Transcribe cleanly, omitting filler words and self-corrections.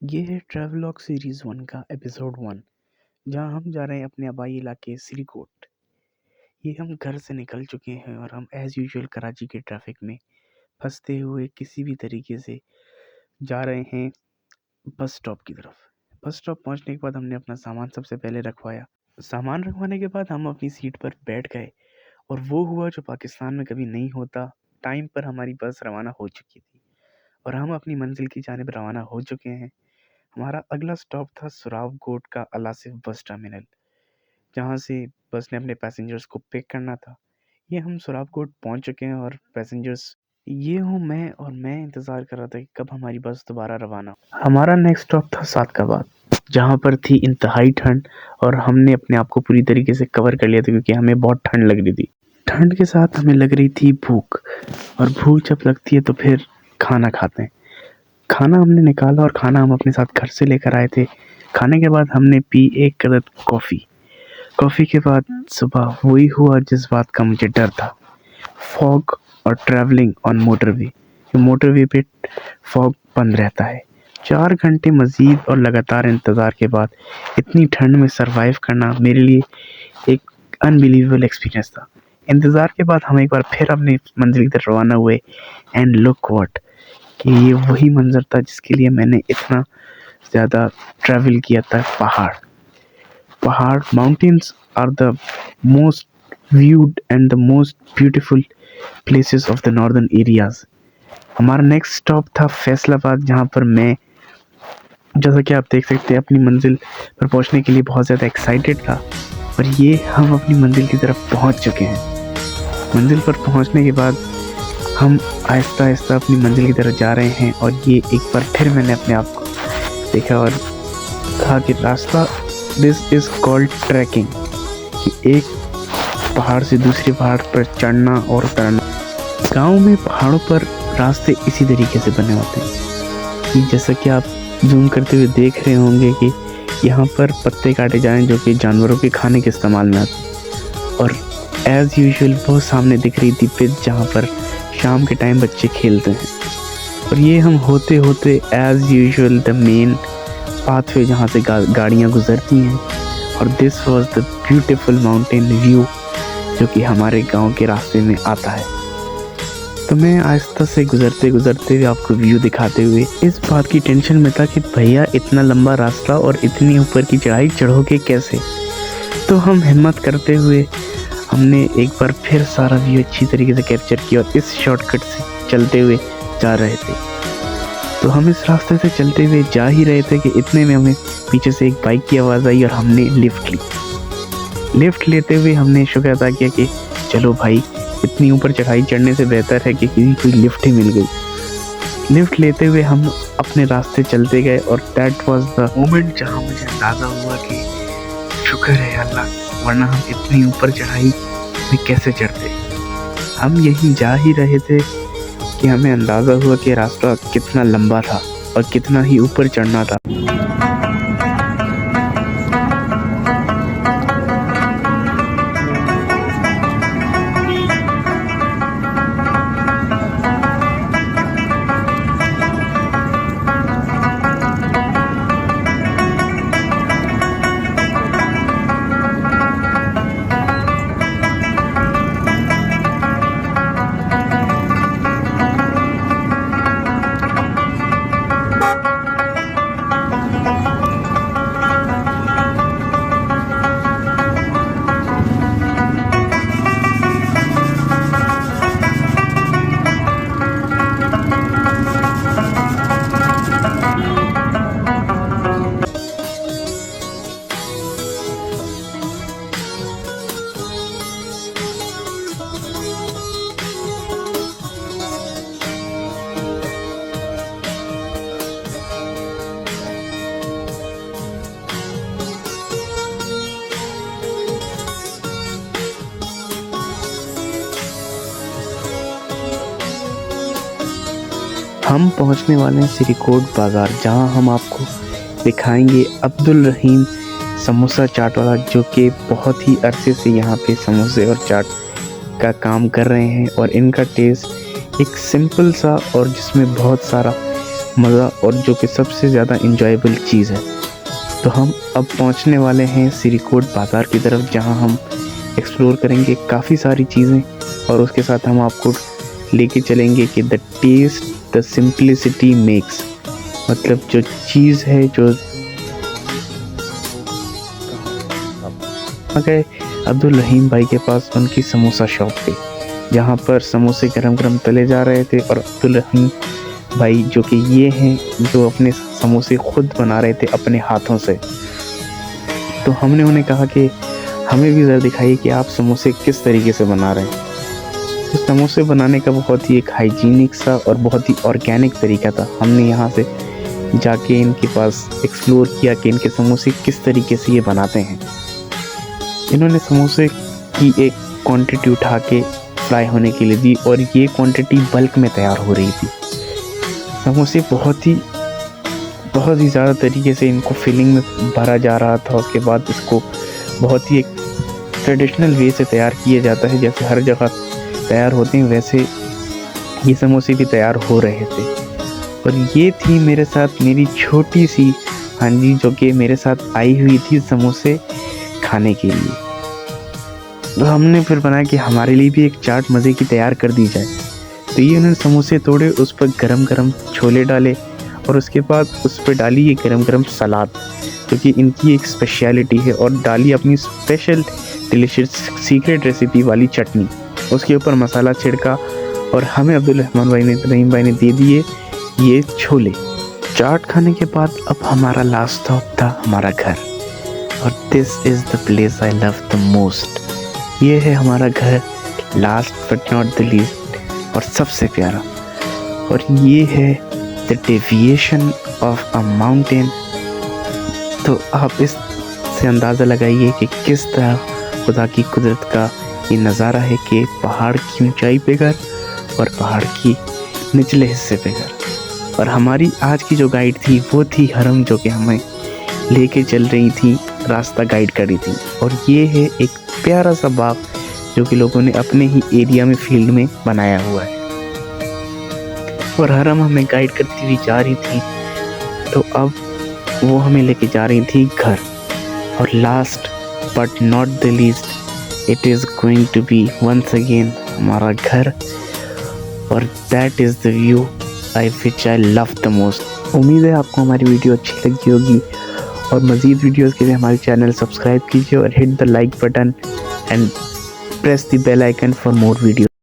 ये है travelogue series 1 का एपिसोड 1 जहाँ हम जा रहे हैं अपने आबाई इलाके सिरीकोट। ये हम घर से निकल चुके हैं और हम एज़ यूजुअल कराची के ट्रैफिक में फंसते हुए किसी भी तरीके से जा रहे हैं बस स्टॉप की तरफ। बस स्टॉप पहुंचने के बाद हमने अपना सामान सबसे पहले रखवाया। सामान रखवाने के बाद हम अपनी सीट पर बैठ गए और वो हुआ जो पाकिस्तान में कभी नहीं होता। टाइम पर हमारी बस रवाना हो चुकी थी और हम अपनी मंजिल की जानिब रवाना हो चुके हैं। हमारा अगला स्टॉप था सुरावकोट का अलासिफ बस टर्मिनल, जहाँ से बस ने अपने पैसेंजर्स को पिक करना था। ये हम सुरावकोट पहुँच चुके हैं और पैसेंजर्स ये हूँ मैं, और मैं इंतज़ार कर रहा था कि कब हमारी बस दोबारा रवाना हो। हमारा नेक्स्ट स्टॉप था सादकाबाद, जहाँ पर थी इंतहाई ठंड और हमने अपने आप को पूरी तरीके से कवर कर लिया था क्योंकि हमें बहुत ठंड लग रही थी। ठंड के साथ हमें लग रही थी भूख, और भूख जब लगती है तो फिर खाना खाते हैं। खाना हमने निकाला और खाना हम अपने साथ घर से लेकर आए थे। खाने के बाद हमने पी एक कदर कॉफ़ी। कॉफ़ी के बाद सुबह वही हुआ जिस बात का मुझे डर था, फॉग और ट्रैवलिंग ऑन मोटरवे। मोटरवे पे फॉग बंद रहता है। 4 घंटे मज़ीद और लगातार इंतज़ार के बाद इतनी ठंड में सरवाइव करना मेरे लिए एक अनबिलीवेबल एक्सपीरियंस था। इंतज़ार के बाद हम एक बार फिर अपनी मंजिल की तरफ रवाना हुए एंड लुक व्हाट, कि ये वही मंज़र था जिसके लिए मैंने इतना ज़्यादा ट्रैवल किया था। पहाड़ mountains are the most viewed and the most beautiful places of the northern areas। हमारा नेक्स्ट स्टॉप था फैसलाबाद, जहाँ पर मैं, जैसा कि आप देख सकते हैं, अपनी मंजिल पर पहुंचने के लिए बहुत ज़्यादा एक्साइटेड था। और ये हम अपनी मंजिल की तरफ पहुंच चुके हैं। मंजिल पर पहुंचने के बाद हम आहिस्ता आहिस्ता अपनी मंजिल की तरफ जा रहे हैं और ये एक बार फिर मैंने अपने आप को देखा और कहा कि रास्ता, दिस इज़ कॉल्ड ट्रैकिंग, कि एक पहाड़ से दूसरे पहाड़ पर चढ़ना और उतरना। गांव में पहाड़ों पर रास्ते इसी तरीके से बने होते हैं कि जैसा कि आप जूम करते हुए देख रहे होंगे कि यहाँ पर पत्ते काटे जाएं जो कि जानवरों के खाने के इस्तेमाल में आते हैं। और एज़ यूजुअल वो सामने दिख रही थी पिच, जहाँ पर शाम के टाइम बच्चे खेलते हैं। और ये हम होते होते as usual the main pathway जहाँ से गाड़ियाँ गुजरती हैं, और this was the beautiful mountain view जो कि हमारे गांव के रास्ते में आता है। तो मैं आहिस्ता से गुजरते हुए आपको व्यू दिखाते हुए इस बात की टेंशन में था कि भैया इतना लंबा रास्ता और इतनी ऊपर की चढ़ाई चढ़ोगे कैसे। तो हम हिम्मत करते हुए हमने एक बार फिर सारा व्यू अच्छी तरीके से कैप्चर किया और इस शॉर्टकट से चलते हुए जा रहे थे। तो हम इस रास्ते से चलते हुए जा ही रहे थे कि इतने में हमें पीछे से एक बाइक की आवाज़ आई और हमने लिफ्ट ली। लिफ्ट लेते हुए हमने शुक्र अदा किया कि चलो भाई, इतनी ऊपर चढ़ाई चढ़ने से बेहतर है कि कोई लिफ्ट ही मिल गई। लिफ्ट लेते हुए हम अपने रास्ते चलते गए और दैट वाज द मोमेंट जहाँ मुझे अंदाज़ा हुआ कि शुक्र है अल्लाह, वरना हम इतनी ऊपर चढ़ाई में कैसे चढ़ते। हम यहीं जा ही रहे थे कि हमें अंदाज़ा हुआ कि रास्ता कितना लंबा था और कितना ही ऊपर चढ़ना था। हम पहुंचने वाले हैं सिरीकोट बाज़ार, जहां हम आपको दिखाएंगे अब्दुल रहीम समोसा चाट वाला, जो कि बहुत ही अरसे से यहाँ पे समोसे और चाट का काम कर रहे हैं। और इनका टेस्ट एक सिंपल सा और जिसमें बहुत सारा मज़ा और जो कि सबसे ज़्यादा इंजॉयबल चीज़ है। तो हम अब पहुंचने वाले हैं सिरीकोट बाज़ार की तरफ, जहां हम एक्सप्लोर करेंगे काफ़ी सारी चीज़ें और उसके साथ हम आपको लेके चलेंगे कि the taste the simplicity makes, मतलब जो चीज़ है जो गए अब्दुल रहीम भाई के पास उनकी समोसा शॉप पे, जहाँ पर समोसे गरम गरम तले जा रहे थे और अब्दुल रहीम भाई जो कि ये हैं जो अपने समोसे खुद बना रहे थे अपने हाथों से। तो हमने उन्हें कहा कि हमें भी ज़रा दिखाइए कि आप समोसे किस तरीके से बना रहे हैं। तो समोसे बनाने का बहुत ही एक हाइजीनिक सा और बहुत ही ऑर्गेनिक तरीका था। हमने यहाँ से जाके इनके पास एक्सप्लोर किया कि इनके समोसे किस तरीके से ये बनाते हैं। इन्होंने समोसे की एक क्वांटिटी उठा के फ्राई होने के लिए दी और ये क्वांटिटी बल्क में तैयार हो रही थी। समोसे बहुत ही ज़्यादा तरीके से इनको फिलिंग में भरा जा रहा था। उसके बाद इसको बहुत ही एक ट्रेडिशनल वे से तैयार किया जाता है, जैसे हर जगह तैयार होते हैं वैसे ये समोसे भी तैयार हो रहे थे। और ये थी मेरे साथ मेरी छोटी सी हांजी जो कि मेरे साथ आई हुई थी समोसे खाने के लिए। तो हमने फिर बनाया कि हमारे लिए भी एक चाट मज़े की तैयार कर दी जाए। तो ये उन्होंने समोसे तोड़े, उस पर गरम गरम छोले डाले और उसके बाद उस पर डाली ये गरम गरम सलाद, जो कि इनकी एक स्पेशलिटी है, और डाली अपनी स्पेशल डिलीशियस सीक्रेट रेसिपी वाली चटनी। उसके ऊपर मसाला छिड़का और हमें अब्दुल रहीम भाई ने दे दिए ये छोले। चाट खाने के बाद अब हमारा लास्ट स्टॉप था हमारा घर, और this is the place I love the most. ये है हमारा घर, last but not the least, और सबसे प्यारा। और ये है the deviation of a mountain. तो आप इससे अंदाज़ा लगाइए कि किस तरह खुदा की कुदरत का ये नज़ारा है कि पहाड़ की ऊंचाई पे घर और पहाड़ की निचले हिस्से पे घर। और हमारी आज की जो गाइड थी वो थी हरम, जो कि हमें लेके चल रही थी, रास्ता गाइड करी थी। और ये है एक प्यारा सा बाग जो कि लोगों ने अपने ही एरिया में फील्ड में बनाया हुआ है। और हरम हमें गाइड करती हुई जा रही थी, तो अब वो हमें लेके जा रही थी घर। और last but not the least, it is going to be once again हमारा घर, और that is the view which I love the most. उम्मीद है आपको हमारी वीडियो अच्छी लगी होगी, और मज़ीद वीडियोज़ के लिए हमारे चैनल सब्सक्राइब कीजिए और hit the like button and press the bell icon for more video.